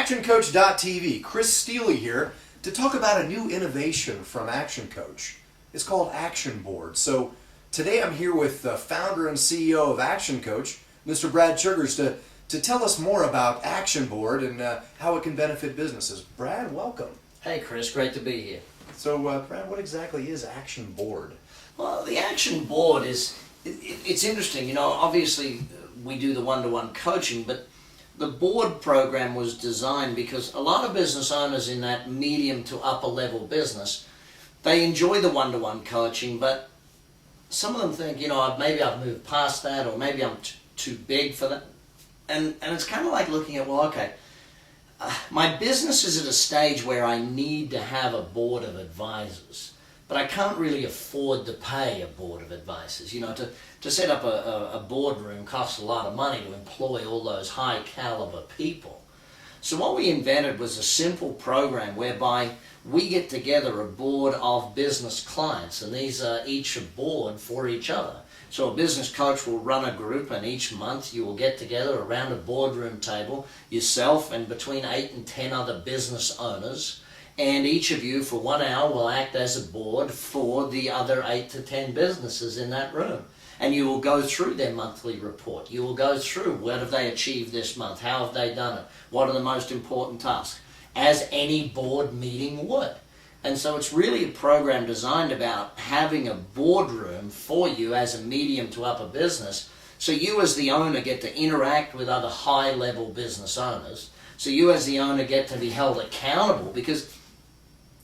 ActionCOACH.tv, Chris Steele here to talk about a new innovation from ActionCOACH. It's called ActionBOARD. So today I'm here with the founder and CEO of ActionCOACH, Mr. Brad Sugars, to tell us more about ActionBOARD and how it can benefit businesses. Brad, welcome. Hey Chris, great to be here. So Brad, what exactly is ActionBOARD? Well, the ActionBOARD it's interesting. You know, obviously we do the one-to-one coaching, but the board program was designed because a lot of business owners in that medium to upper level business, they enjoy the one-to-one coaching, but some of them think, you know, maybe I've moved past that, or maybe I'm too big for that. And it's kind of like looking at, well, okay, my business is at a stage where I need to have a board of advisors, but I can't really afford to pay a board of advisors. You know, to set up a boardroom costs a lot of money to employ all those high caliber people. So what we invented was a simple program whereby we get together a board of business clients, and these are each a board for each other. So a business coach will run a group, and each month you will get together around a boardroom table, yourself and between 8 and 10 other business owners, and each of you for 1 hour will act as a board for the other 8 to 10 businesses in that room. And you will go through their monthly report. You will go through what have they achieved this month, how have they done it, what are the most important tasks, as any board meeting would. And so it's really a program designed about having a boardroom for you as a medium to upper business, so you as the owner get to interact with other high-level business owners, so you as the owner get to be held accountable, because,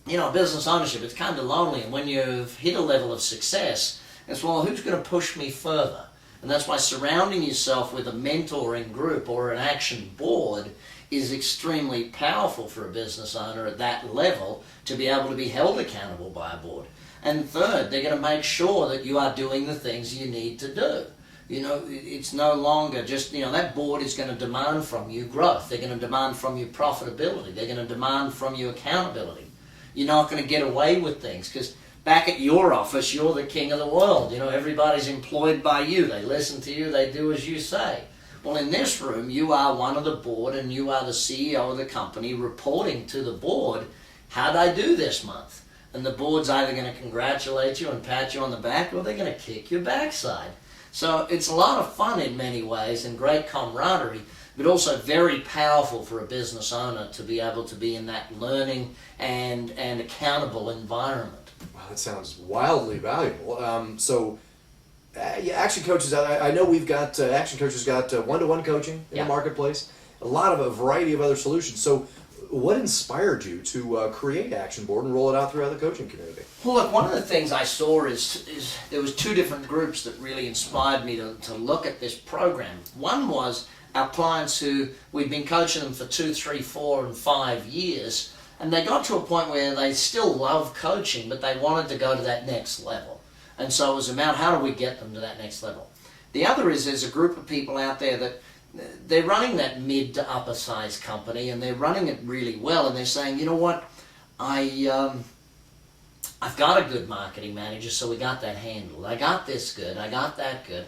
you know, business ownership, it's kind of lonely, and when you've hit a level of success, it's, well, who's going to push me further? And that's why surrounding yourself with a mentoring group or an action board is extremely powerful for a business owner at that level to be able to be held accountable by a board. And third, they're going to make sure that you are doing the things you need to do. You know, it's no longer just, you know, that board is going to demand from you growth. They're going to demand from you profitability. They're going to demand from you accountability. You're not going to get away with things because back at your office, you're the king of the world. You know, everybody's employed by you. They listen to you. They do as you say. Well, in this room, you are one of the board and you are the CEO of the company reporting to the board, how'd I do this month? And the board's either going to congratulate you and pat you on the back, or they're going to kick your backside. So it's a lot of fun in many ways and great camaraderie, but also very powerful for a business owner to be able to be in that learning and accountable environment. Wow, that sounds wildly valuable. Action Coaches, I know we've got, Action Coaches got one-to-one coaching in the marketplace, a variety of other solutions. So what inspired you to create ActionBOARD and roll it out throughout the coaching community? Well, look, one of the things I saw is there was 2 different groups that really inspired me to look at this program. One was our clients who we'd been coaching them for 2, 3, 4, and 5 years, and they got to a point where they still love coaching, but they wanted to go to that next level. And so it was about how do we get them to that next level. The other is there's a group of people out there that they're running that mid to upper size company, and they're running it really well, and they're saying, you know what, I've got a good marketing manager, so we got that handled. I got this good, I got that good.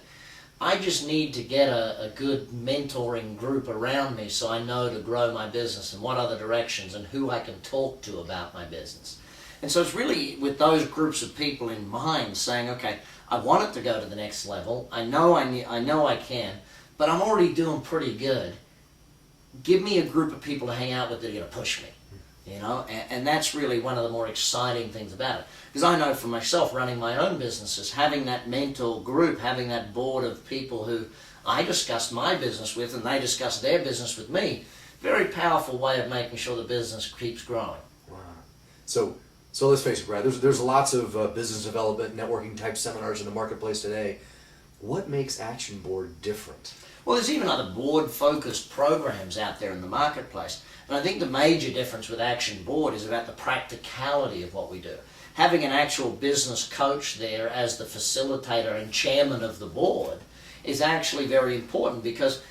I just need to get a good mentoring group around me so I know to grow my business and what other directions and who I can talk to about my business. And so it's really with those groups of people in mind saying, okay, I want it to go to the next level. I know I can, but I'm already doing pretty good. Give me a group of people to hang out with that are going to push me. You know, and that's really one of the more exciting things about it. Because I know for myself, running my own businesses, having that mentor group, having that board of people who I discuss my business with and they discuss their business with me, very powerful way of making sure the business keeps growing. Wow. So let's face it, Brad, there's lots of business development, networking type seminars in the marketplace today. What makes ActionBOARD different? Well, there's even other board-focused programs out there in the marketplace. And I think the major difference with ActionBOARD is about the practicality of what we do. Having an actual business coach there as the facilitator and chairman of the board is actually very important, because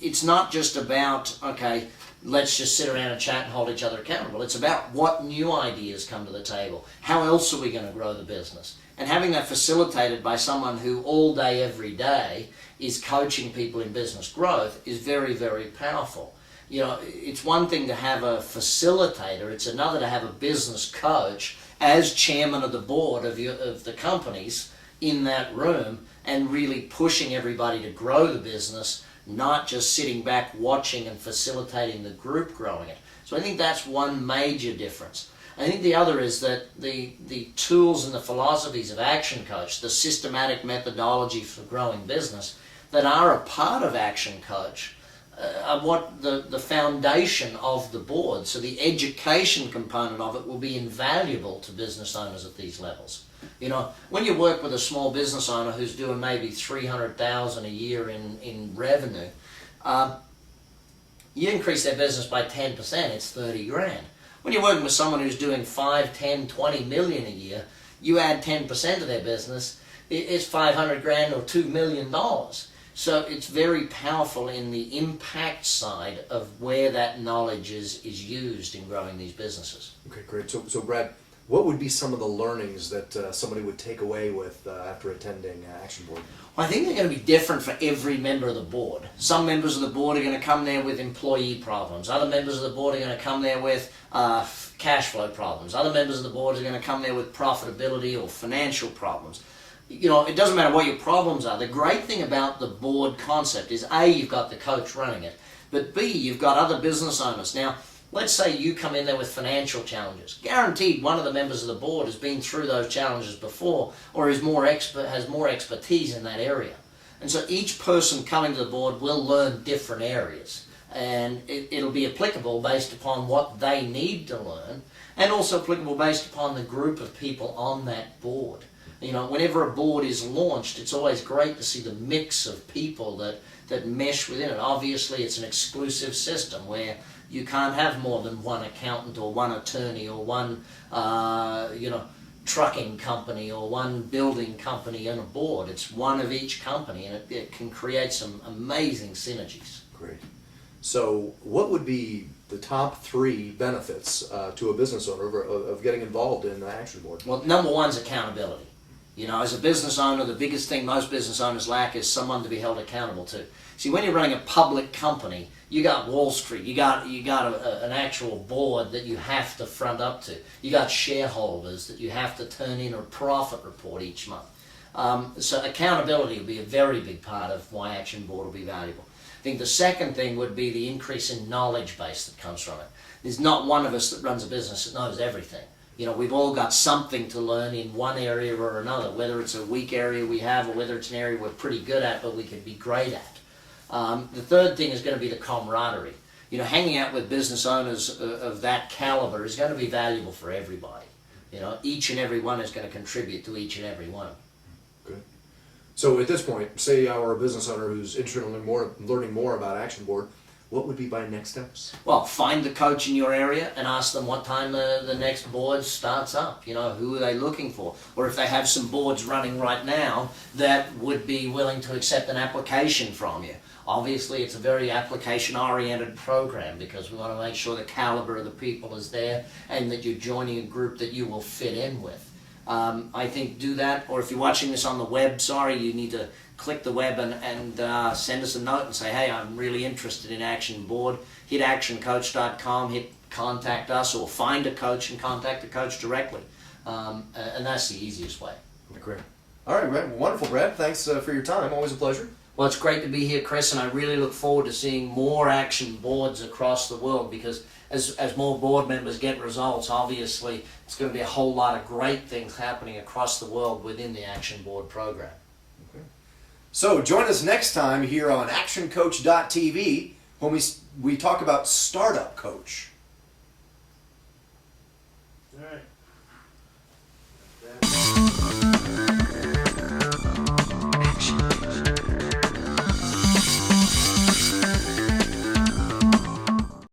it's not just about, okay, let's just sit around and chat and hold each other accountable. It's about what new ideas come to the table. How else are we going to grow the business? And having that facilitated by someone who all day, every day is coaching people in business growth is very, very powerful. You know, it's one thing to have a facilitator, it's another to have a business coach as chairman of the board of the companies in that room and really pushing everybody to grow the business, not just sitting back watching and facilitating the group growing it. So I think that's one major difference. I think the other is that the tools and the philosophies of ActionCOACH, the systematic methodology for growing business that are a part of ActionCOACH, are what the foundation of the board. So the education component of it will be invaluable to business owners at these levels. You know, when you work with a small business owner who's doing maybe $300,000 a year in revenue, you increase their business by 10%, it's 30 grand. When you're working with someone who's doing 5, 10, 20 million a year, you add 10% of their business, it's 500 grand or $2 million. So it's very powerful in the impact side of where that knowledge is used in growing these businesses. Okay, great. So Brad, what would be some of the learnings that somebody would take away with after attending ActionBOARD? Well, I think they're going to be different for every member of the board. Some members of the board are going to come there with employee problems. Other members of the board are going to come there with cash flow problems. Other members of the board are going to come there with profitability or financial problems. You know, it doesn't matter what your problems are. The great thing about the board concept is A, you've got the coach running it, but B, you've got other business owners. Now, let's say you come in there with financial challenges. Guaranteed one of the members of the board has been through those challenges before or is more has more expertise in that area. And so each person coming to the board will learn different areas. And it'll be applicable based upon what they need to learn, and also applicable based upon the group of people on that board. You know, whenever a board is launched, it's always great to see the mix of people that mesh within it. Obviously, it's an exclusive system where you can't have more than one accountant or one attorney or one, trucking company or one building company on a board. It's one of each company, and it can create some amazing synergies. Great. So what would be the top 3 benefits to a business owner of getting involved in ActionBOARD? Well, number one is accountability. You know, as a business owner, the biggest thing most business owners lack is someone to be held accountable to. See, when you're running a public company, you got Wall Street, you got an actual board that you have to front up to. You got shareholders that you have to turn in a profit report each month. So accountability will be a very big part of why ActionBOARD will be valuable. I think the second thing would be the increase in knowledge base that comes from it. There's not one of us that runs a business that knows everything. You know, we've all got something to learn in one area or another, whether it's a weak area we have or whether it's an area we're pretty good at but we could be great at. The third thing is going to be the camaraderie. You know, hanging out with business owners of that caliber is going to be valuable for everybody. You know, each and every one is going to contribute to each and every one. Good. So at this point, say you're a business owner who's interested in learning more about ActionBOARD, what would be my next steps? Well, find the coach in your area and ask them what time the next board starts up. You know, who are they looking for? Or if they have some boards running right now that would be willing to accept an application from you. Obviously, it's a very application-oriented program because we want to make sure the caliber of the people is there and that you're joining a group that you will fit in with. I think do that, or if you're watching this on the web, you need to click the web and send us a note and say, hey, I'm really interested in ActionBOARD. Hit actioncoach.com, hit contact us, or find a coach and contact the coach directly. And that's the easiest way. Great. All right, Brad. Wonderful, Brad. Thanks for your time. Always a pleasure. Well, it's great to be here, Chris, and I really look forward to seeing more ActionBOARDs across the world because as more board members get results, obviously it's going to be a whole lot of great things happening across the world within the ActionBOARD program. Okay. So join us next time here on ActionCOACH.tv when we talk about Startup Coach. All right.